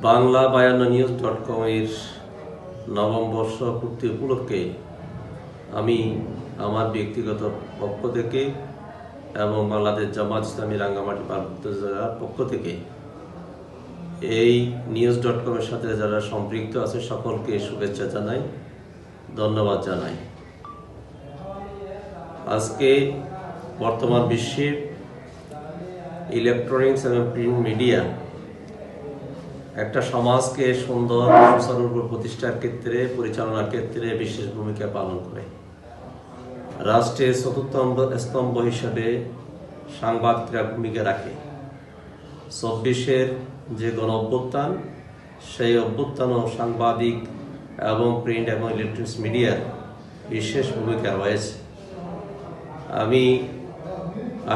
বাংলা52news.com এর নবম বর্ষ পূর্তি উপলক্ষে আমি আমার ব্যক্তিগত পক্ষ থেকে এবং বাংলাদেশ জামাত ইসলামী রাঙ্গামাটি পার্বত্য জেলার পক্ষ থেকে এই নিউজ.com এর সাথে যারা সম্পৃক্ত আছে সকলকে শুভেচ্ছা জানাই, ধন্যবাদ জানাই। আজকে বর্তমান বিশ্বে ইলেকট্রনিক্স এবং প্রিন্ট মিডিয়া একটা সমাজকে সুন্দর সুচারু প্রতিষ্ঠার ক্ষেত্রে, পরিচালনার ক্ষেত্রে বিশেষ ভূমিকা পালন করে। রাষ্ট্রের চতুর্থ স্তম্ভ হিসাবে সাংবাদিকরা ভূমিকা রাখে। 24-এর যে গণ অভ্যুত্থান, সেই অভ্যুত্থানও সাংবাদিক এবং প্রিন্ট এবং ইলেকট্রনিক্স মিডিয়ার বিশেষ ভূমিকা রয়েছে। আমি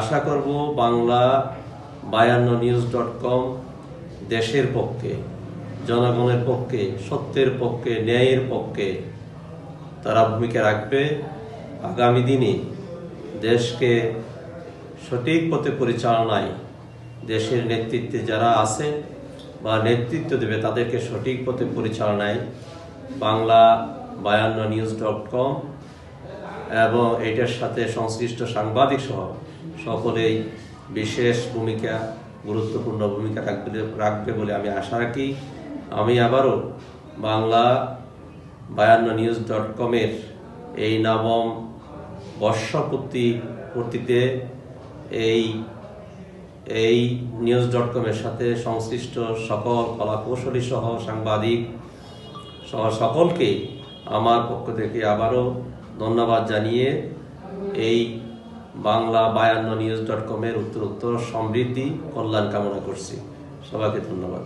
আশা করব বাংলা52news.com দেশের পক্ষে, জনগণের পক্ষে, সত্যের পক্ষে, ন্যায়ের পক্ষে তারা ভূমিকা রাখবে। আগামী দিনে দেশকে সঠিক পথে পরিচালনায় দেশের নেতৃত্বে যারা আছে বা নেতৃত্ব দেবে তাদেরকে সঠিক পথে পরিচালনায় বাংলা52news.com এবং এটার সাথে সংশ্লিষ্ট সাংবাদিক সহ সকলেই বিশেষ ভূমিকা, গুরুত্বপূর্ণ ভূমিকা রাখবে বলে আমি আশা রাখি। আমি আবারও বাংলা52news.com এর এই নবম বর্ষপূর্তিতে এই নিউজ.com এর সাথে সংশ্লিষ্ট সকল কলাকৌশলী সহ সাংবাদিক সহ সকলকে আমার পক্ষ থেকে আবারও ধন্যবাদ জানিয়ে এই বাংলা52news.com এর উত্তরোত্তর সমৃদ্ধি, কল্যাণ কামনা করছি। সবাইকে ধন্যবাদ।